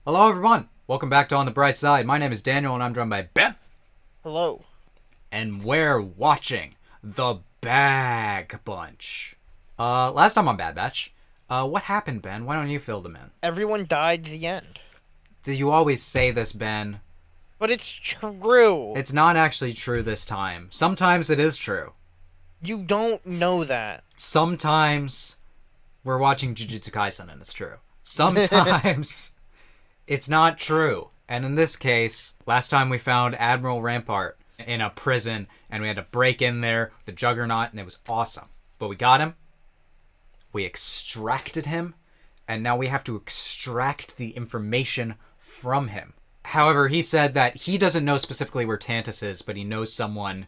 Hello everyone! Welcome back to On the Bright Side. My name is Daniel and I'm joined by Ben. Hello. And we're watching The Bag Bunch. Last time on Bad Batch, what happened, Ben? Why don't you fill them in? Everyone died at the end. Do you always say this, Ben? But it's true. It's not actually true this time. Sometimes it is true. You don't know that. Sometimes we're watching Jujutsu Kaisen and it's true. Sometimes it's not true. And in this case, last time we found Admiral Rampart in a prison and we had to break in there with the Juggernaut and it was awesome. But we got him. We extracted him. And now we have to extract the information from him. However, he said that he doesn't know specifically where Tantiss is, but he knows someone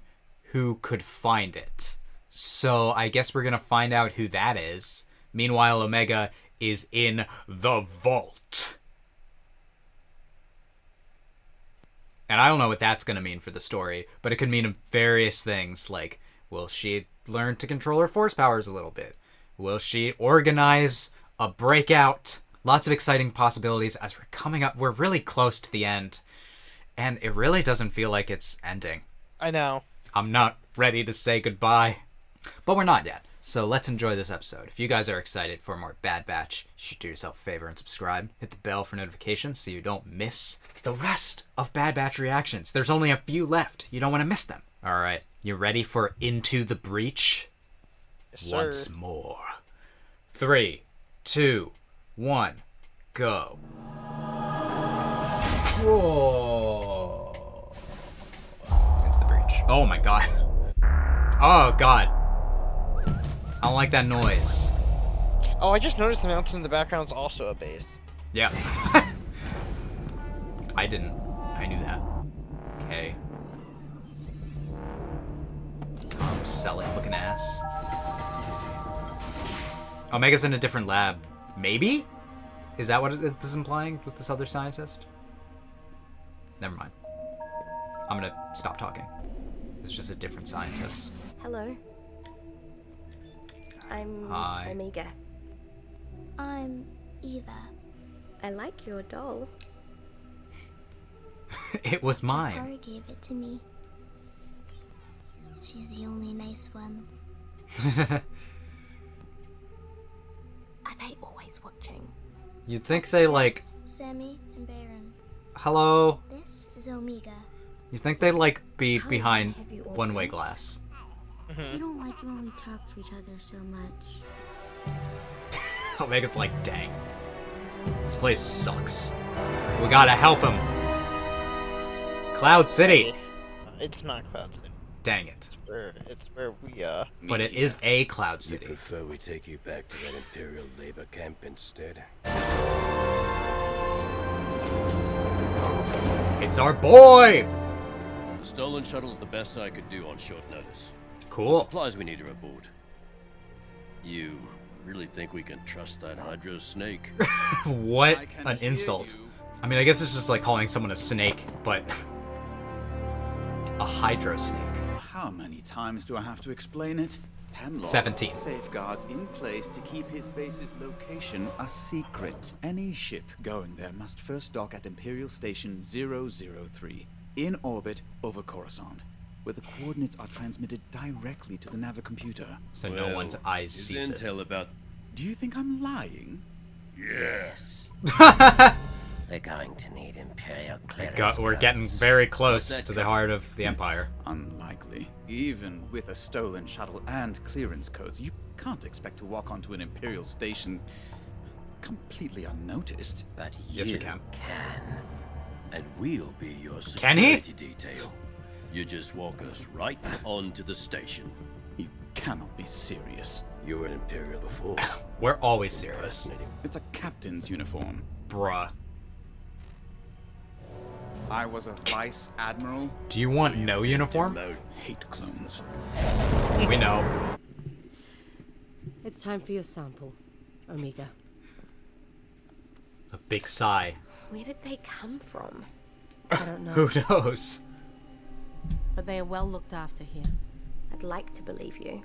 who could find it. So I guess we're going to find out who that is. Meanwhile, Omega is in the vault. And I don't know what that's going to mean for the story, but it could mean various things, like, will she learn to control her force powers a little bit? Will she organize a breakout? Lots of exciting possibilities as we're really close to the end, and it really doesn't feel like it's ending. I know. I'm not ready to say goodbye, but we're not yet. So let's enjoy this episode. If you guys are excited for more Bad Batch, you should do yourself a favor and subscribe. Hit the bell for notifications so you don't miss the rest of Bad Batch reactions. There's only a few left. You don't want to miss them. All right, you ready for Into the Breach? Yes, sir. Once more. 3, 2, 1, go. Whoa. Into the breach. Oh my god. Oh god. I don't like that noise. Oh, I just noticed the mountain in the background is also a base. Yeah. I didn't. I knew that. Okay. Selling looking ass. Omega's in a different lab. Maybe? Is that what it is implying with this other scientist? Never mind. I'm gonna stop talking. It's just a different scientist. Hello. I'm Hi. Omega. I'm Eva. I like your doll. It was mine. Tara gave it to me. She's the only nice one. Are they always watching? You'd think they like... Sammy and Baron. Hello? This is Omega. You'd think they'd like be How behind have you all one-way been? glass. I don't like it when we talk to each other so much. Omega's like, dang. This place sucks. We gotta help him. Cloud City. It's not Cloud City. Dang it. It's where we But it is a Cloud You City. prefer we take you back to that Imperial labor camp instead? It's our boy! The stolen shuttle's the best I could do on short notice. The Cool. supplies we need are aboard. You really think we can trust that Hydro snake? What an insult. I mean, I guess it's just like calling someone a snake, but... a hydro snake. How many times do I have to explain it? Hemlock 17. safeguards in place to keep his base's location a secret. Any ship going there must first dock at Imperial Station 003, in orbit over Coruscant, where the coordinates are transmitted directly to the navicomputer. So no one's eyes His sees it. intel about... Do you think I'm lying? Yes. They're going to need Imperial clearance. We're getting codes. very close What's that to the code? heart of the Empire. Unlikely. Even with a stolen shuttle and clearance codes, you can't expect to walk onto an Imperial station completely unnoticed. But Yes, we you can. And we'll be your Can he? security detail. You just walk us right onto the station. You cannot be serious. You were an Imperial before. We're always serious. Fascinating. It's a captain's uniform. Bruh. I was a vice admiral. Do you want no uniform? Mode. Hate clones. We know. It's time for your sample, Omega. A big sigh. Where did they come from? I don't know, Who knows? but they are well looked after here. I'd like to believe you.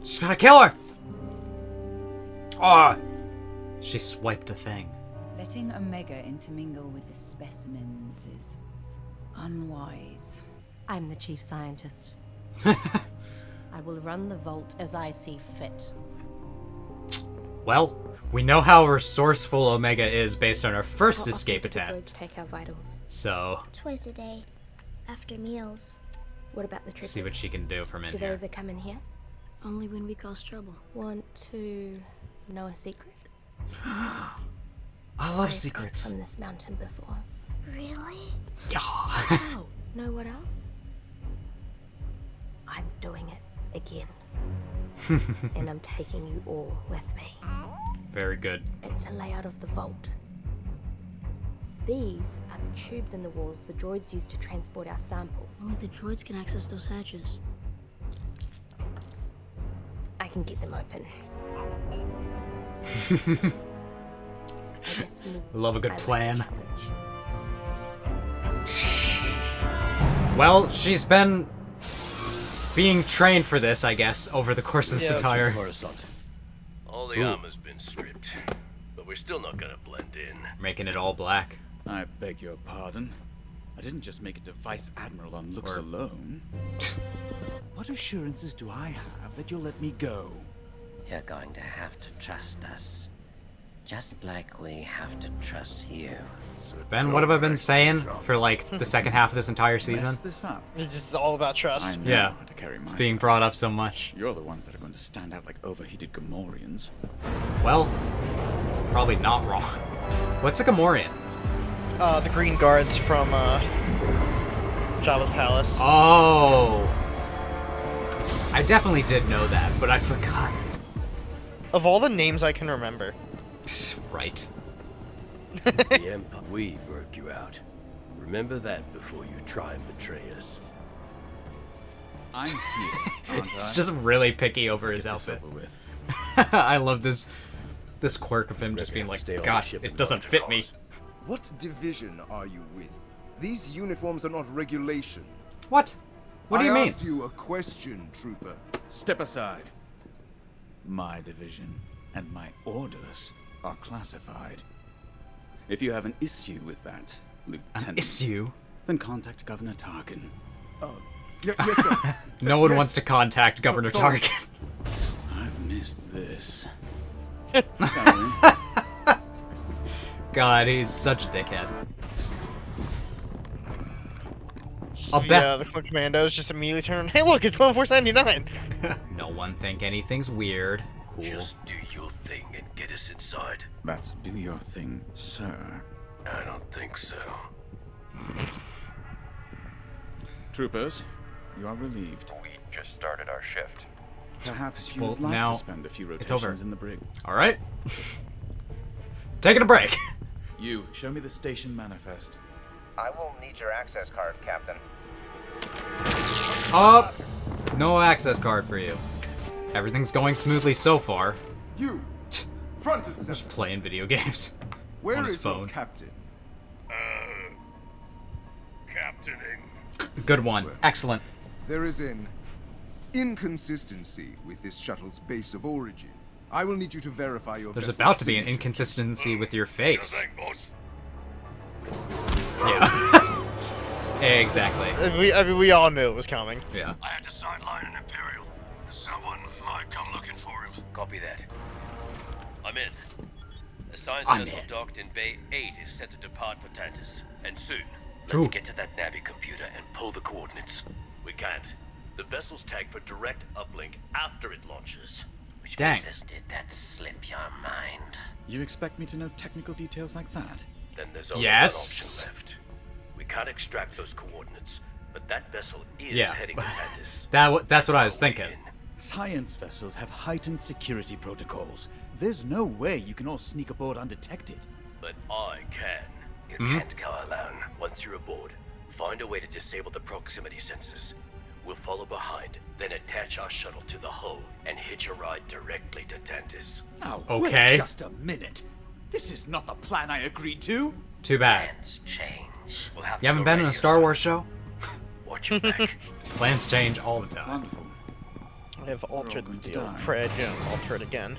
She's gonna kill her! Oh! She swiped a thing. Letting Omega intermingle with the specimens is unwise. I'm the chief scientist. I will run the vault as I see fit. Well, we know how resourceful Omega is based on our first How escape often do the droids attempt. take our vitals? So, Twice a day. After meals. What about the troopers? see what she can do from in Do they here. ever come in here? Only when we cause trouble. Want to know a secret? I love I escaped secrets. from this mountain before. Really? Yeah. Oh, know what else? I'm doing it again. And I'm taking you all with me. Very good. It's a layout of the vault. These are the tubes in the walls the droids use to transport our samples. Only the droids can access those hatches. I can get them open. I just need Love a good little plan. challenge. Well, she's been being trained for this, I guess, over the course of this entire... Coruscant. All the armor's been stripped, but we're still not gonna blend in. Making it all black. I beg your pardon. I didn't just make it a vice admiral on looks Or- alone. What assurances do I have that you'll let me go? You're going to have to trust us. Just like we have to trust you. Ben, what have I been saying for, like, the second half of this entire season? Mess this up. It's just all about trust. I know Yeah. how to carry It's myself. being brought up so much. You're the ones that are going to stand out like overheated Gamorreans. Well, probably not wrong. What's a Gamorrean? The green guards from Jabba's palace. Oh! I definitely did know that, but I forgot. Of all the names I can remember. Right. The Empire, we broke you out. Remember that before you try and betray us. I'm here, aren't He's I? just really picky over his Get this outfit. over with. I love this quirk of him just being like, Stay on the gosh, ship it and doesn't go to fit me. cause. What division are you with? These uniforms are not regulation. What? What do you I mean? asked you a question, Trooper. Step aside. My division and my orders are classified. If you have an issue with that, Lieutenant, Issue? then contact Governor Tarkin. Yes, sir. No one Yes. wants to contact Governor sorry. Tarkin. I've missed this. Sorry. God, he's such a dickhead. I'll The, bet. the Clone Commandos just immediately turn around. Hey, look, it's Clone Force 99. No one think anything's weird. Cool. Just do your thing and get us inside. That's do your thing, sir. I don't think so. Troopers, you are relieved. We just started our shift. Perhaps you Well, would like now to spend a few it's over. rotations in the brig. All right. Taking a break. You, show me the station manifest. I will need your access card, Captain. Up. No access card for you. Everything's going smoothly so far. You, front and Just center. playing video games Where on his is your phone. captain? Captaining. Good one. Excellent. There is an inconsistency with this shuttle's base of origin. I will need you to verify your There's vessel's about to be an signature. inconsistency with your face. boss. Yeah. Exactly. I mean, we all knew it was coming. Yeah. I had to sideline an Imperial. Someone might come looking for him. Copy that. I'm in. A science I'm vessel in. docked in Bay 8 is set to depart for Tantiss. And soon. Let's Ooh. get to that Navi computer and pull the coordinates. We can't. The vessel's tagged for direct uplink after it launches. Which Dang. bases did that slip your mind? You expect me to know technical details like that? Then there's only Yes. one option left. We can't extract those coordinates, but that vessel is Yeah. heading to Tantiss. That's what I was our way thinking. in. Science vessels have heightened security protocols. There's no way you can all sneak aboard undetected. But I can. You Mm-hmm. can't go alone. Once you're aboard, find a way to disable the proximity sensors. We'll follow behind, then attach our shuttle to the hull and hitch a ride directly to Tantiss. Now, Okay. wait just a minute. This is not the plan I agreed to. Too bad. Plans change. We'll have You to haven't go been in a radio Star silent. Wars show? Watch your back. Plans change all the time. Wonderful. I have altered going to the die. Fred, alter it again.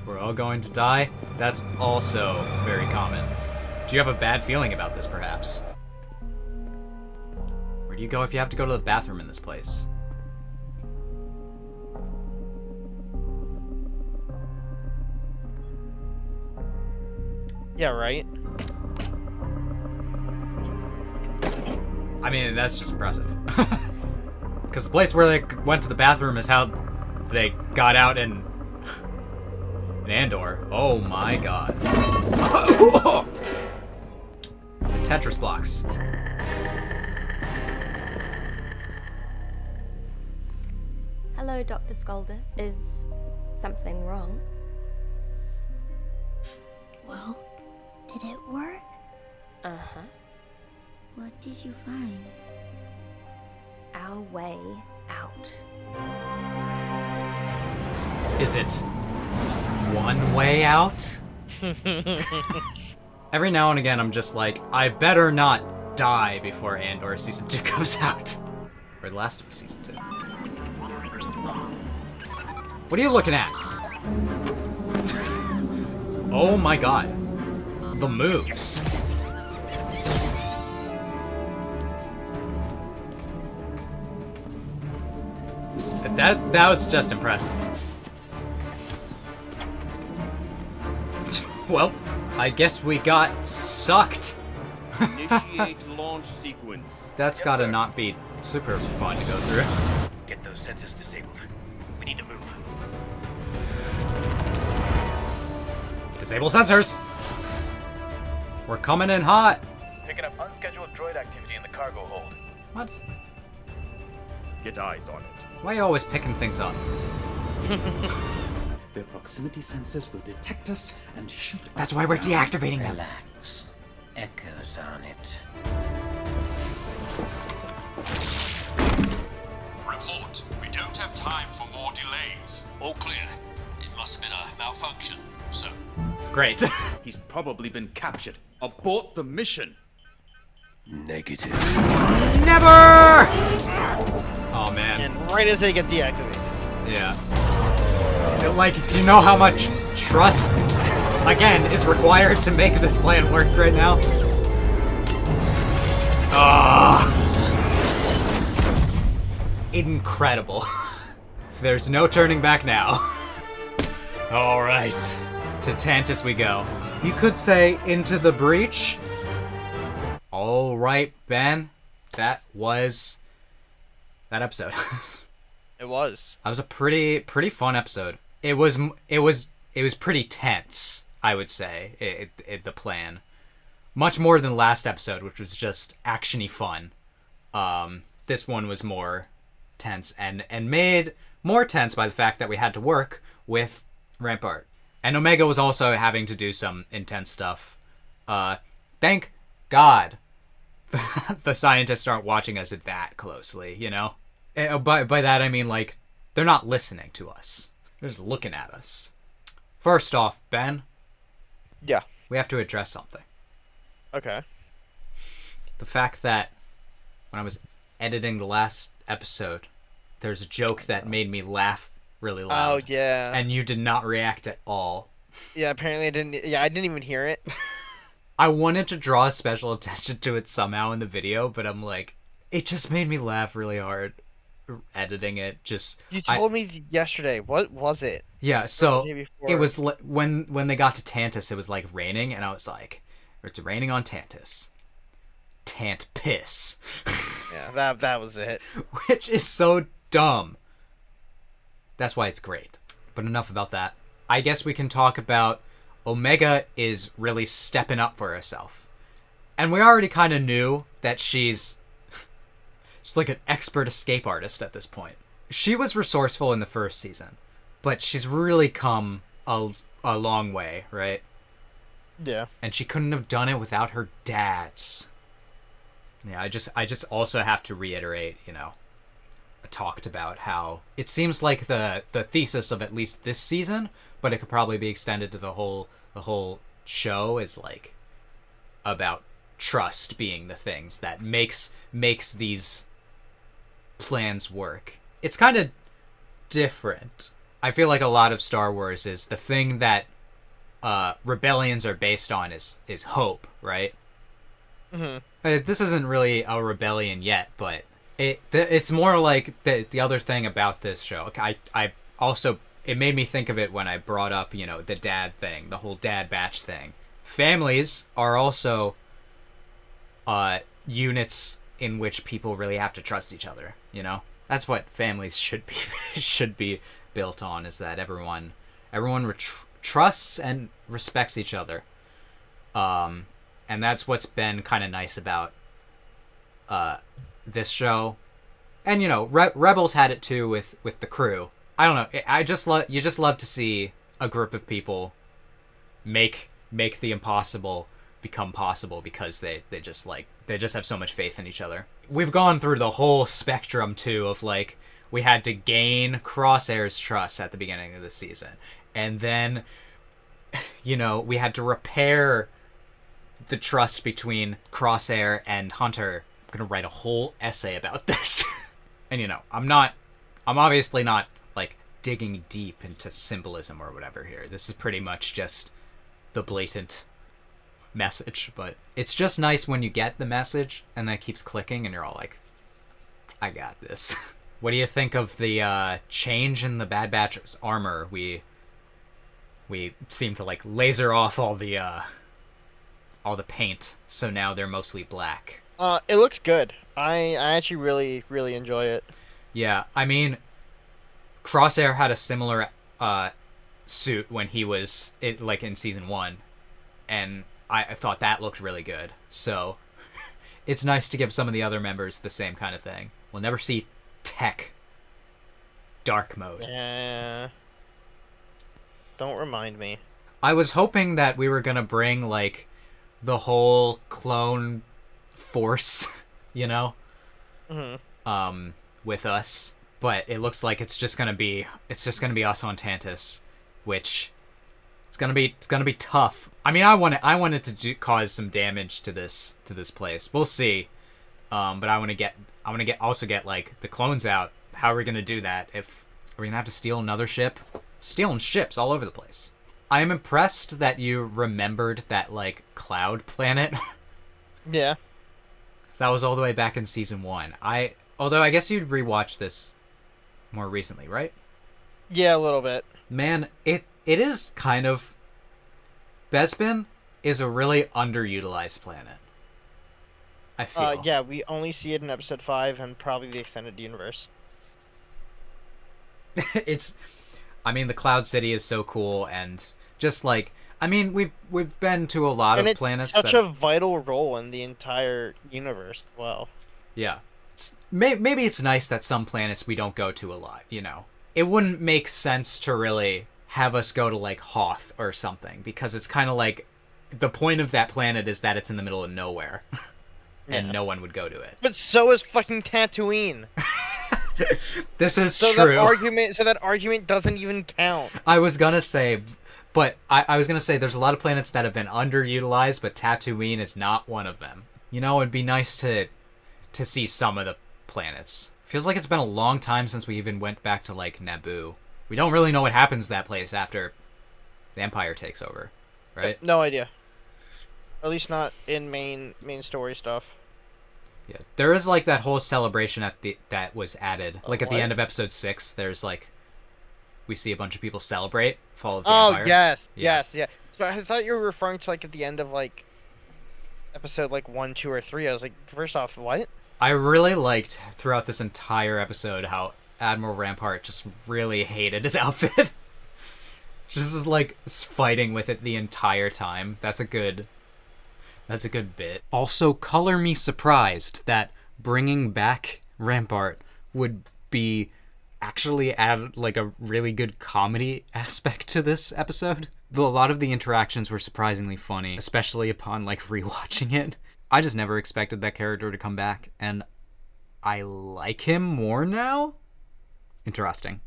We're all going to die? That's also very common. Do you have a bad feeling about this, perhaps? Where do you go if you have to go to the bathroom in this place? Yeah, right? I mean, that's just impressive. Because the place where they went to the bathroom is how they got out in Andor. Oh my god. The Tetris blocks. Hello, Dr. Scolder. Is something wrong? Well, did it work? Uh-huh. What did you find? Our way out. Is it one way out? Every now and again, I'm just like, I better not die before Andor Season 2 comes out. Or The Last of Us Season 2. What are you looking at? Oh my god. The moves. That was just impressive. Well, I guess we got sucked. Initiate launch sequence. That's gotta not be super fun to go through. Get those sensors disabled. We need to move. Disable sensors. We're coming in hot. Picking up unscheduled droid activity in the cargo hold. What? Get eyes on it. Why are you always picking things up? Their proximity sensors will detect us and shoot us. That's why we're down. deactivating them. Relax. Echoes on it. Report. We don't have time for more delays. All clear. It must have been a malfunction, so. Great. He's probably been captured. Abort the mission. Negative. Never! Oh man. And right as they get deactivated. Yeah. Like, do you know how much trust, again, is required to make this plan work right now? Incredible. There's no turning back now. Alright. To Tantiss we go. You could say into the breach. Alright, Ben. That was that episode. It was. That was a pretty fun episode. It was pretty tense, I would say, the plan. Much more than last episode, which was just action-y fun. This one was more tense and made more tense by the fact that we had to work with Rampart. And Omega was also having to do some intense stuff. Thank God the scientists aren't watching us that closely, you know? By that I mean, like, they're not listening to us. They're just looking at us. First off, Ben. Yeah. We have to address something. Okay. The fact that when I was editing the last episode, there's a joke that made me laugh really loud. Oh, yeah. And you did not react at all. Yeah, apparently I didn't. Yeah, I didn't even hear it. I wanted to draw special attention to it somehow in the video, but I'm like, it just made me laugh really hard editing it. Just you told me yesterday. What was it? Yeah, so it was when they got to Tantiss, it was like raining, and I was like, it's raining on Tantiss. Tant piss. Yeah, that was it. Which is so dumb. That's why it's great. But enough about that. I guess we can talk about Omega is really stepping up for herself. And we already kind of knew that she's like an expert escape artist at this point. She was resourceful in the first season, but she's really come a long way, right? Yeah. And she couldn't have done it without her dads. Yeah, I just also have to reiterate, you know, I talked about how it seems like the thesis of at least this season, but it could probably be extended to the whole show, is like about trust being the things that makes these plans work. It's kind of different. I feel like a lot of Star Wars is the thing that rebellions are based on is hope, right? Mm-hmm. This isn't really a rebellion yet, but it's more like the other thing about this show. I also, it made me think of it when I brought up, you know, the dad thing, the whole dad batch thing. Families are also units in which people really have to trust each other, you know? That's what families should be built on, is that everyone trusts and respects each other. And that's what's been kind of nice about this show. And, you know, Rebels had it too with the crew. I don't know. You just love to see a group of people make the impossible become possible, because they just have so much faith in each other. We've gone through the whole spectrum too of, like, we had to gain Crosshair's trust at the beginning of the season, and then, you know, we had to repair the trust between Crosshair and Hunter. I'm gonna write a whole essay about this. And, you know, I'm obviously not, like, digging deep into symbolism or whatever here. This is pretty much just the blatant message, but it's just nice when you get the message and then it keeps clicking and you're all like, I got this. What do you think of the change in the Bad Batch's armor? We seem to, like, laser off all the paint, so now they're mostly black. It looks good. I actually really, really enjoy it. Yeah, I mean, Crosshair had a similar suit when he was in season 1, and I thought that looked really good. So it's nice to give some of the other members the same kind of thing. We'll never see Tech dark mode. Yeah. Don't remind me. I was hoping that we were gonna bring, like, the whole clone force, you know, with us, but it looks like it's just gonna be us on Tantiss, which it's gonna be tough. I mean, I wanted to cause some damage to this place. We'll see, but I want to also get like the clones out. How are we gonna do that? Are we gonna have to steal another ship? Stealing ships all over the place. I am impressed that you remembered that, like, cloud planet. Yeah. So that was all the way back in season 1. Although I guess you'd rewatch this more recently, right? Yeah, a little bit. Man, it is kind of... Bespin is a really underutilized planet, I feel. Yeah, we only see it in episode 5 and probably the extended universe. I mean, the Cloud City is so cool, and just like... I mean, we've been to a lot of planets and it's such a vital role in the entire universe as well. Yeah. Maybe it's nice that some planets we don't go to a lot, you know. It wouldn't make sense to really have us go to, like, Hoth or something, because it's kind of like... The point of that planet is that it's in the middle of nowhere. And no one would go to it. But so is fucking Tatooine. This is true. That argument doesn't even count. I was gonna say... But I was going to say there's a lot of planets that have been underutilized, but Tatooine is not one of them. You know, it'd be nice to see some of the planets. Feels like it's been a long time since we even went back to, like, Naboo. We don't really know what happens to that place after the Empire takes over, right? No idea. At least not in main story stuff. Yeah, there is, like, that whole celebration that was added. Like, at the end of episode 6, there's, like... We see a bunch of people celebrate Fall of the Empire. Yes. So I thought you were referring to, like, at the end of, like, episode, like, 1, 2, or 3. I was like, first off, what? I really liked throughout this entire episode how Admiral Rampart just really hated his outfit. Just is, like, fighting with it the entire time. That's a good bit. Also, color me surprised that bringing back Rampart would be... actually add, like, a really good comedy aspect to this episode. A lot of the interactions were surprisingly funny, especially upon, like, rewatching it. I just never expected that character to come back, and I like him more now? Interesting.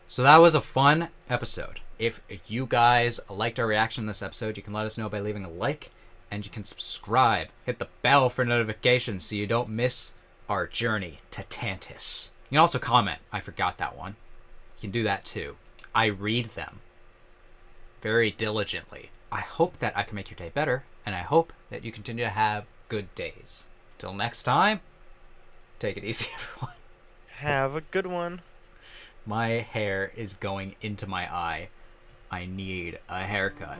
So that was a fun episode. If you guys liked our reaction to this episode, you can let us know by leaving a like, and you can subscribe. Hit the bell for notifications so you don't miss our journey to Tantiss. You can also comment. I forgot that one. You can do that too. I read them very diligently. I hope that I can make your day better, and I hope that you continue to have good days. Till next time, take it easy, everyone. Have a good one. My hair is going into my eye. I need a haircut.